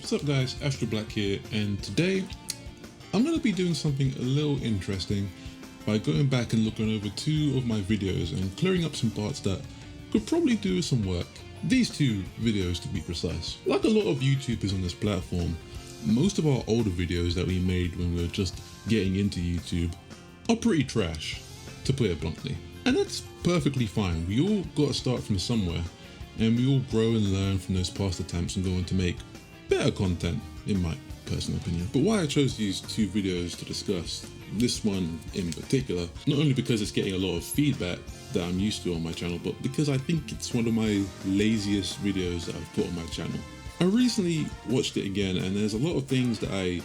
What's up guys, Astral Black here, and today I'm going to be doing something a little interesting by going back and looking over two of my videos and clearing up some parts that could probably do some work. These two videos to be precise. Like a lot of YouTubers on this platform, most of our older videos that we made when we were just getting into YouTube are pretty trash, to put it bluntly. And that's perfectly fine. We all got to start from somewhere, and we all grow and learn from those past attempts and go on to make better content, in my personal opinion. But why I chose these two videos to discuss, this one in particular, not only because it's getting a lot of feedback that I'm used to on my channel, but because I think it's one of my laziest videos that I've put on my channel. I recently watched it again, and there's a lot of things that I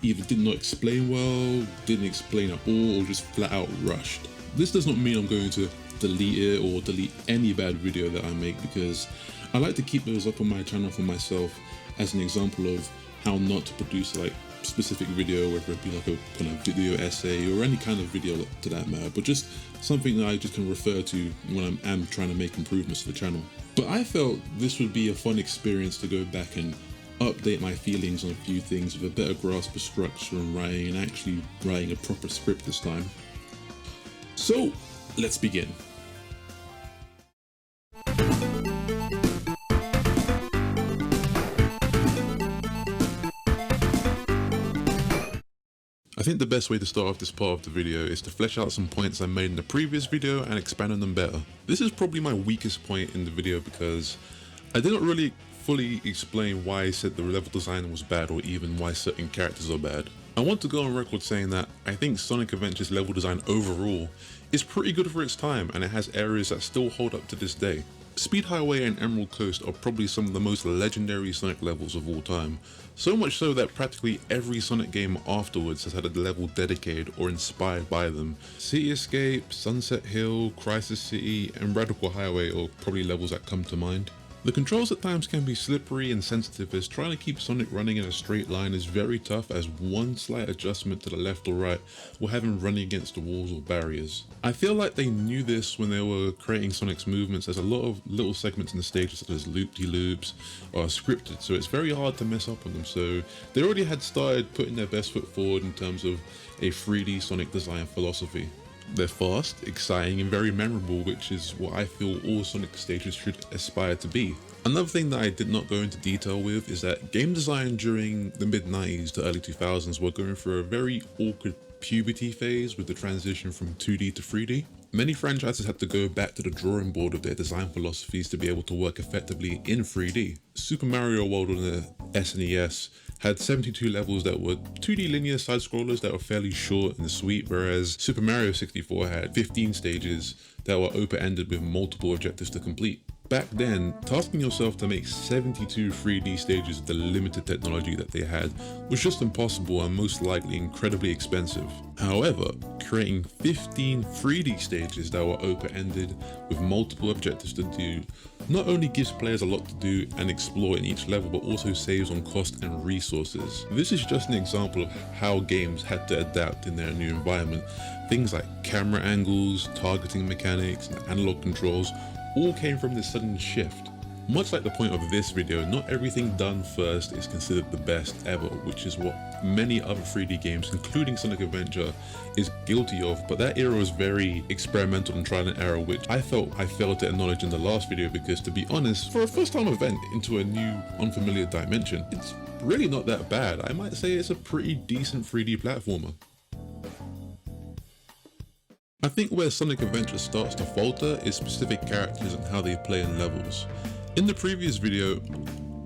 either did not explain well, didn't explain at all, or just flat out rushed. This does not mean I'm going to delete it or delete any bad video that I make, because I like to keep those up on my channel for myself as an example of how not to produce like specific video, whether it be like a kind of video essay or any kind of video to that matter, but just something that I just can refer to when I'm trying to make improvements to the channel. But I felt this would be a fun experience to go back and update my feelings on a few things with a better grasp of structure and writing, and actually writing a proper script this time. So let's begin. I think the best way to start off this part of the video is to flesh out some points I made in the previous video and expand on them better. This is probably my weakest point in the video because I didn't really fully explain why I said the level design was bad, or even why certain characters are bad. I want to go on record saying that I think Sonic Adventure's level design overall is pretty good for its time, and it has areas that still hold up to this day. Speed Highway and Emerald Coast are probably some of the most legendary Sonic levels of all time, so much so that practically every Sonic game afterwards has had a level dedicated or inspired by them. City Escape, Sunset Hill, Crisis City, and Radical Highway are probably levels that come to mind. The controls at times can be slippery and sensitive, as trying to keep Sonic running in a straight line is very tough, as one slight adjustment to the left or right will have him running against the walls or barriers. I feel like they knew this when they were creating Sonic's movements, as a lot of little segments in the stages such as loop-de-loops are scripted, so it's very hard to mess up on them. So they already had started putting their best foot forward in terms of a 3D Sonic design philosophy. They're fast, exciting, and very memorable, which is what I feel all Sonic stages should aspire to be. Another thing that I did not go into detail with is that game design during the mid-90s to early 2000s were going through a very awkward puberty phase with the transition from 2D to 3D. Many franchises had to go back to the drawing board of their design philosophies to be able to work effectively in 3D. Super Mario World on the SNES had 72 levels that were 2D linear side-scrollers that were fairly short and sweet, whereas Super Mario 64 had 15 stages that were open-ended with multiple objectives to complete. Back then, tasking yourself to make 72 3D stages with the limited technology that they had was just impossible and most likely incredibly expensive. However, creating 15 3D stages that were open-ended with multiple objectives to do not only gives players a lot to do and explore in each level, but also saves on cost and resources. This is just an example of how games had to adapt in their new environment. Things like camera angles, targeting mechanics, and analog controls all came from this sudden shift. Much like the point of this video, not everything done first is considered the best ever, which is what many other 3D games, including Sonic Adventure, is guilty of. But that era was very experimental and trial and error, which I felt I failed to acknowledge in the last video, because to be honest, for a first time event into a new unfamiliar dimension, it's really not that bad. I might say it's a pretty decent 3D platformer. I think where Sonic Adventure starts to falter is specific characters and how they play in levels. In the previous video,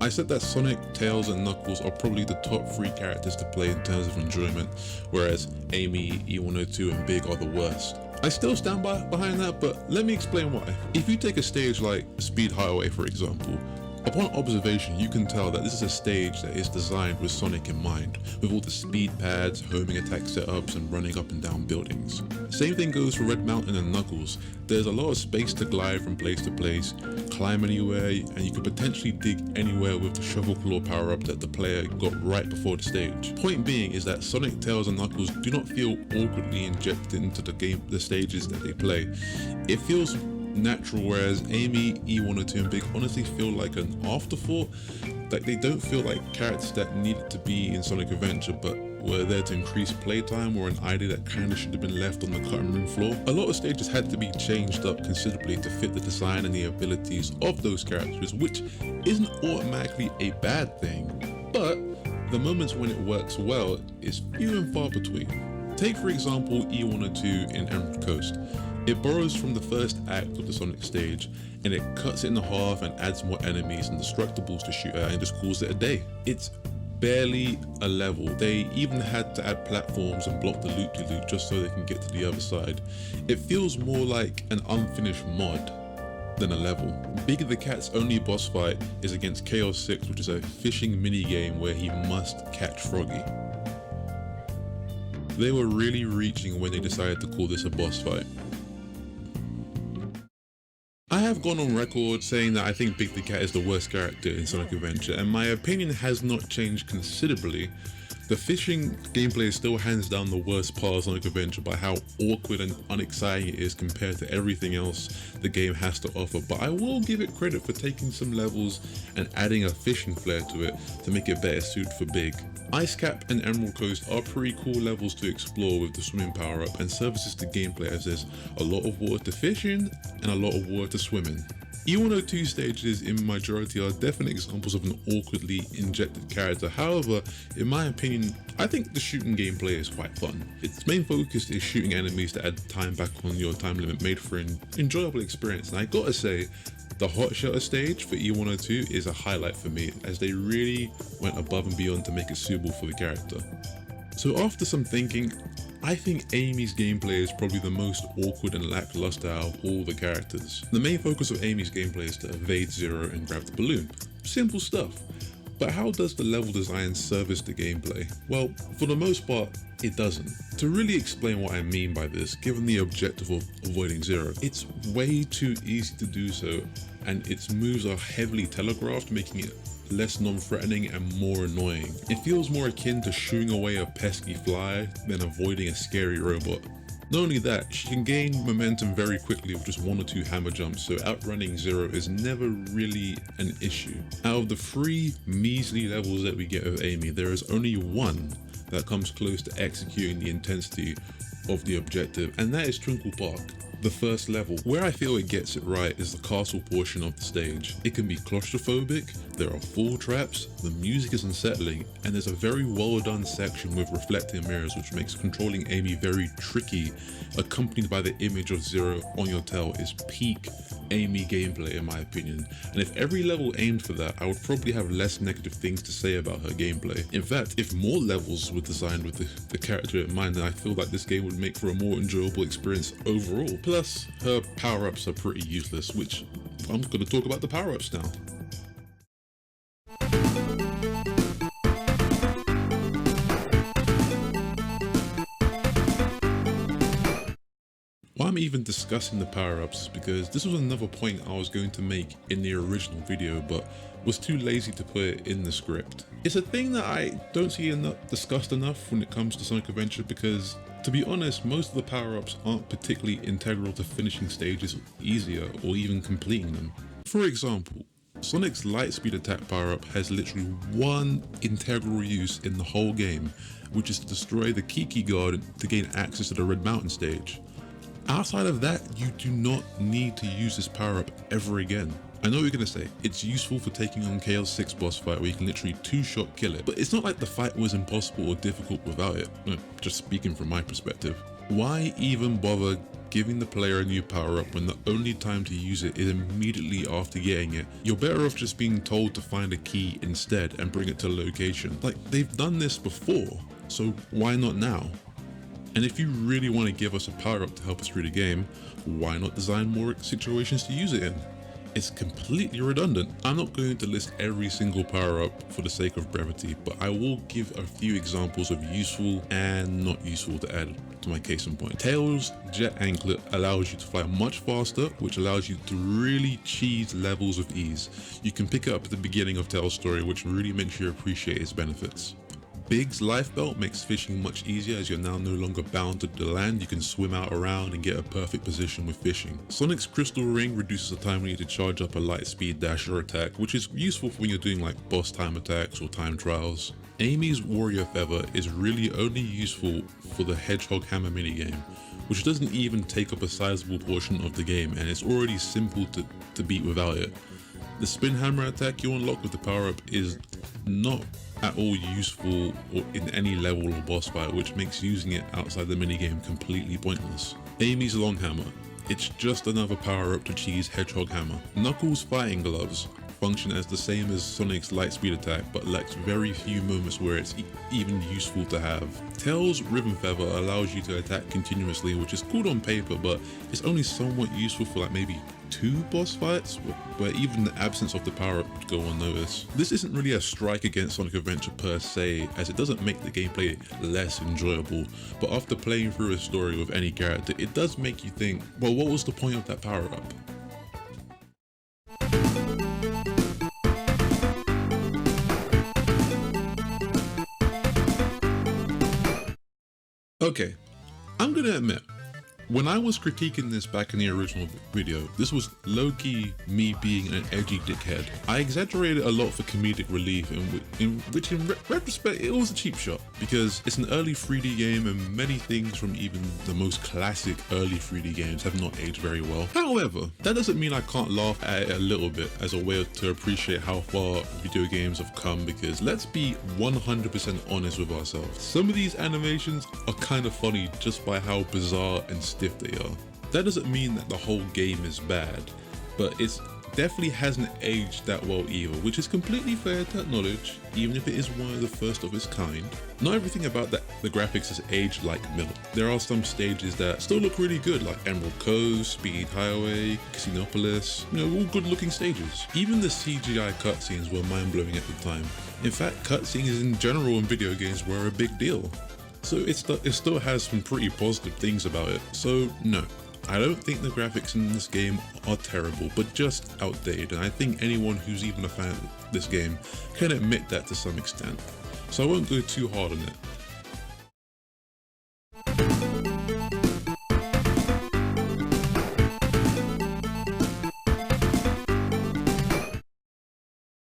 I said that Sonic, Tails, and Knuckles are probably the top 3 characters to play in terms of enjoyment, whereas Amy, E102, and Big are the worst. I still stand behind that, but let me explain why. If you take a stage like Speed Highway, for example, upon observation, you can tell that this is a stage that is designed with Sonic in mind, with all the speed pads, homing attack setups, and running up and down buildings. Same thing goes for Red Mountain and Knuckles. There's a lot of space to glide from place to place, climb anywhere, and you could potentially dig anywhere with the shovel claw power-up that the player got right before the stage. Point being is that Sonic, Tails, and Knuckles do not feel awkwardly injected into the stages that they play. It feels natural, whereas Amy, E102, and Big honestly feel like an afterthought. Like, they don't feel like characters that needed to be in Sonic Adventure but were there to increase playtime, or an idea that kinda should have been left on the cutting room floor. A lot of stages had to be changed up considerably to fit the design and the abilities of those characters, which isn't automatically a bad thing, but the moments when it works well is few and far between. Take for example E102 in Emerald Coast. It borrows from the first act of the Sonic stage, and it cuts it in half and adds more enemies and destructibles to shoot at and just calls it a day. It's barely a level. They even had to add platforms and block the loop-de-loop just so they can get to the other side. It feels more like an unfinished mod than a level. Big the Cat's only boss fight is against Chaos 6, which is a fishing minigame where he must catch Froggy. They were really reaching when they decided to call this a boss fight. I have gone on record saying that I think Big the Cat is the worst character in Sonic Adventure, and my opinion has not changed considerably. The fishing gameplay is still hands down the worst part of Sonic Adventure by how awkward and unexciting it is compared to everything else the game has to offer, but I will give it credit for taking some levels and adding a fishing flair to it to make it better suited for Big. Ice Cap and Emerald Coast are pretty cool levels to explore with the swimming power up, and services to gameplay as there's a lot of water to fish in and a lot of water to swim in. E102 stages in majority are definite examples of an awkwardly injected character. However, in my opinion, I think the shooting gameplay is quite fun. Its main focus is shooting enemies to add time back on your time limit, made for an enjoyable experience. And I gotta say, the Hot Shelter stage for E102 is a highlight for me, as they really went above and beyond to make it suitable for the character. So after some thinking, I think Amy's gameplay is probably the most awkward and lackluster out of all the characters. The main focus of Amy's gameplay is to evade Zero and grab the balloon. Simple stuff. But how does the level design service the gameplay? Well, for the most part, it doesn't. To really explain what I mean by this, given the objective of avoiding Zero, it's way too easy to do so, and its moves are heavily telegraphed, making it less non-threatening and more annoying. It feels more akin to shooing away a pesky fly than avoiding a scary robot. Not only that, she can gain momentum very quickly with just 1 or 2 hammer jumps, so outrunning Zero is never really an issue. Out of the 3 measly levels that we get of Amy, there is only one that comes close to executing the intensity of the objective, and that is Twinkle Park. The first level. Where I feel it gets it right is the castle portion of the stage. It can be claustrophobic, there are fall traps, the music is unsettling, and there's a very well done section with reflecting mirrors which makes controlling Amy very tricky, accompanied by the image of Zero on your tail is peak Amy gameplay in my opinion. And if every level aimed for that, I would probably have less negative things to say about her gameplay. In fact, if more levels were designed with the character in mind, then I feel like this game would make for a more enjoyable experience overall. Plus, her power-ups are pretty useless, which I'm going to talk about the power-ups now. Why I'm even discussing the power-ups is because this was another point I was going to make in the original video, but was too lazy to put it in the script. It's a thing that I don't see discussed enough when it comes to Sonic Adventure, because to be honest, most of the power-ups aren't particularly integral to finishing stages easier or even completing them. For example, Sonic's Lightspeed attack power-up has literally one integral use in the whole game, which is to destroy the Kiki guard to gain access to the Red Mountain stage. Outside of that, you do not need to use this power-up ever again. I know what you're going to say, it's useful for taking on Chaos 6 boss fight where you can literally 2-shot kill it, but it's not like the fight was impossible or difficult without it, just speaking from my perspective. Why even bother giving the player a new power-up when the only time to use it is immediately after getting it? You're better off just being told to find a key instead and bring it to a location. Like, they've done this before, so why not now? And if you really want to give us a power-up to help us through the game, why not design more situations to use it in? It's completely redundant. I'm not going to list every single power-up for the sake of brevity, but I will give a few examples of useful and not useful to add to my case in point. Tails Jet Anklet allows you to fly much faster, which allows you to really cheese levels of ease. You can pick it up at the beginning of Tails' story, which really makes you appreciate its benefits. Big's life belt makes fishing much easier as you're now no longer bound to the land. You can swim out around and get a perfect position with fishing. Sonic's crystal ring reduces the time needed to charge up a light speed dash or attack, which is useful for when you're doing like boss time attacks or time trials. Amy's warrior feather is really only useful for the hedgehog hammer minigame, which doesn't even take up a sizable portion of the game, and it's already simple to beat without it. The spin hammer attack you unlock with the power up is not at all useful or in any level or boss fight, which makes using it outside the minigame completely pointless. Amy's long hammer. It's just another power up to Chi's hedgehog hammer. Knuckles' fighting gloves function as the same as Sonic's light speed attack, but lacks very few moments where it's even useful to have. Tails' ribbon feather allows you to attack continuously, which is cool on paper, but it's only somewhat useful for like maybe 2 boss fights, where even the absence of the power-up would go unnoticed. This isn't really a strike against Sonic Adventure per se, as it doesn't make the gameplay less enjoyable, but after playing through a story with any character, it does make you think, well, what was the point of that power-up? Okay, I'm gonna admit, when I was critiquing this back in the original video, this was low-key me being an edgy dickhead. I exaggerated a lot for comedic relief, in retrospect, it was a cheap shot, because it's an early 3D game and many things from even the most classic early 3D games have not aged very well. However, that doesn't mean I can't laugh at it a little bit as a way to appreciate how far video games have come, because let's be 100% honest with ourselves. Some of these animations are kind of funny just by how bizarre and stiff they are. That doesn't mean that the whole game is bad, but it definitely hasn't aged that well either, which is completely fair to acknowledge, even if it is one of the first of its kind. Not everything about the graphics has aged like milk. There are some stages that still look really good, like Emerald Cove, Speed Highway, Casinopolis, all good looking stages. Even the CGI cutscenes were mind-blowing at the time. In fact, cutscenes in general in video games were a big deal. So it still has some pretty positive things about it. So no, I don't think the graphics in this game are terrible, but just outdated, and I think anyone who's even a fan of this game can admit that to some extent. So I won't go too hard on it.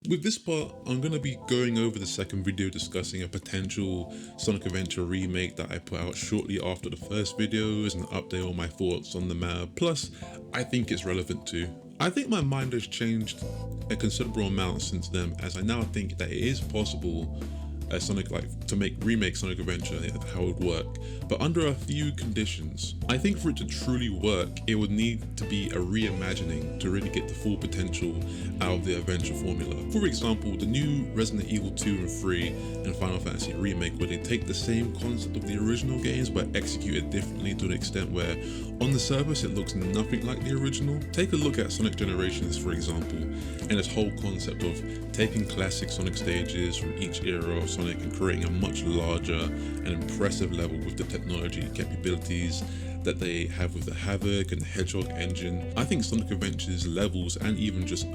With this part, I'm going to be going over the second video discussing a potential Sonic Adventure remake that I put out shortly after the first video as an update on my thoughts on the matter, plus I think it's relevant too. I think my mind has changed a considerable amount since then, as I now think that it is possible to remake Sonic Adventure, how it would work, but under a few conditions. I think for it to truly work, it would need to be a reimagining to really get the full potential out of the adventure formula. For example, the new Resident Evil 2 and 3 and Final Fantasy Remake, where they take the same concept of the original games but execute it differently to an extent where on the surface it looks nothing like the original. Take a look at Sonic Generations, for example, and its whole concept of taking classic Sonic stages from each era of Sonic and creating a much larger and impressive level with the technology capabilities that they have with the Havoc and the Hedgehog engine. I think Sonic Adventure's levels and even just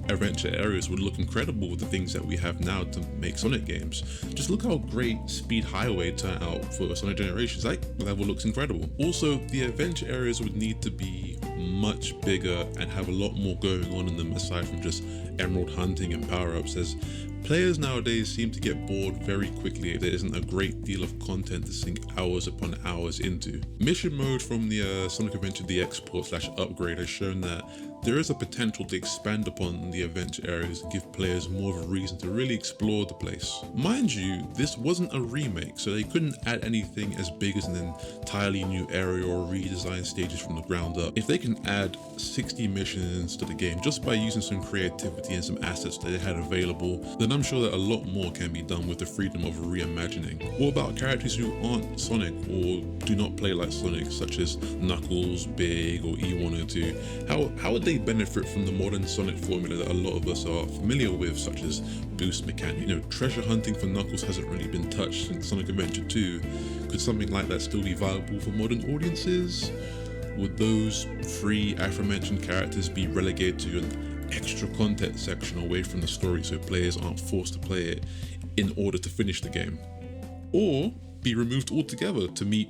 adventure areas would look incredible with the things that we have now to make Sonic games. Just look how great Speed Highway turned out for Sonic Generations. That level looks incredible. Also, the adventure areas would need to be much bigger and have a lot more going on in them aside from just emerald hunting and power-ups, as players nowadays seem to get bored very quickly if there isn't a great deal of content to sink hours upon hours into. Mission mode from the Sonic Adventure DX port/upgrade has shown that there is a potential to expand upon the adventure areas and give players more of a reason to really explore the place. Mind you, this wasn't a remake, so they couldn't add anything as big as an entirely new area or redesign stages from the ground up. If they can add 60 missions to the game just by using some creativity and some assets that they had available, then I'm sure that a lot more can be done with the freedom of reimagining. What about characters who aren't Sonic or do not play like Sonic, such as Knuckles, Big, or E102? How would they benefit from the modern Sonic formula that a lot of us are familiar with, such as boost mechanic? Treasure hunting for Knuckles hasn't really been touched since Sonic Adventure 2. Could something like that still be viable for modern audiences? Would those 3 aforementioned characters be relegated to an extra content section away from the story so players aren't forced to play it in order to finish the game, or be removed altogether to meet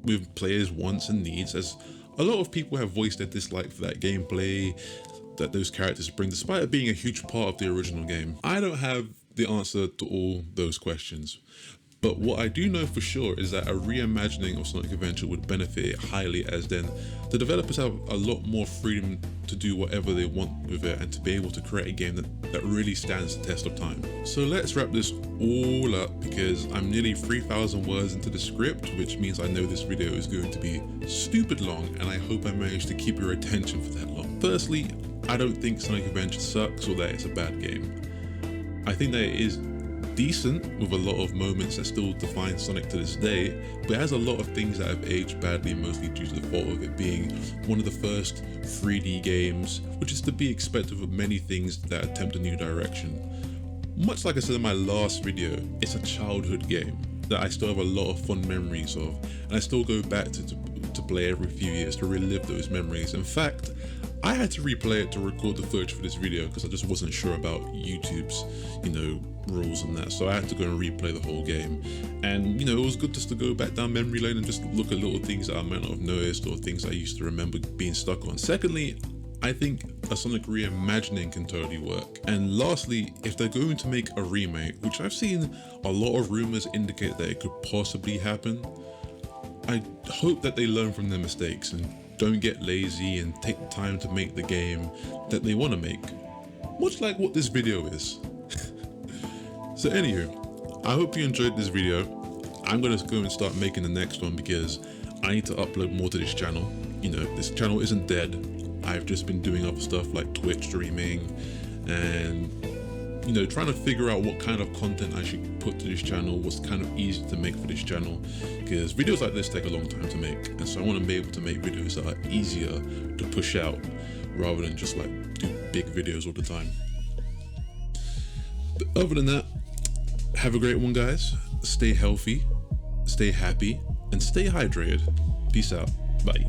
with players' wants and needs, as a lot of people have voiced their dislike for that gameplay that those characters bring, despite it being a huge part of the original game. I don't have the answer to all those questions, but what I do know for sure is that a reimagining of Sonic Adventure would benefit it highly, as then the developers have a lot more freedom to do whatever they want with it and to be able to create a game that really stands the test of time. So let's wrap this all up, because I'm nearly 3,000 words into the script, which means I know this video is going to be stupid long, and I hope I managed to keep your attention for that long. Firstly, I don't think Sonic Adventure sucks or that it's a bad game. I think that it is decent with a lot of moments that still define Sonic to this day, but it has a lot of things that have aged badly, mostly due to the fault of it being one of the first 3D games, which is to be expected with many things that attempt a new direction. Much like I said in my last video, it's a childhood game that I still have a lot of fond memories of, and I still go back to play every few years to relive those memories. In fact, I had to replay it to record the footage for this video because I just wasn't sure about YouTube's, rules and that. So I had to go and replay the whole game. And, it was good just to go back down memory lane and just look at little things that I might not have noticed or things I used to remember being stuck on. Secondly, I think a Sonic reimagining can totally work. And lastly, if they're going to make a remake, which I've seen a lot of rumors indicate that it could possibly happen, I hope that they learn from their mistakes and don't get lazy and take the time to make the game that they want to make. Much like what this video is. So anywho, I hope you enjoyed this video. I'm going to go and start making the next one because I need to upload more to this channel. This channel isn't dead. I've just been doing other stuff like Twitch streaming and trying to figure out what kind of content I should put to this channel, what's kind of easy to make for this channel, because videos like this take a long time to make, and so I want to be able to make videos that are easier to push out rather than just like do big videos all the time. But other than that, have a great one, guys. Stay healthy, stay happy, and stay hydrated. Peace out. Bye.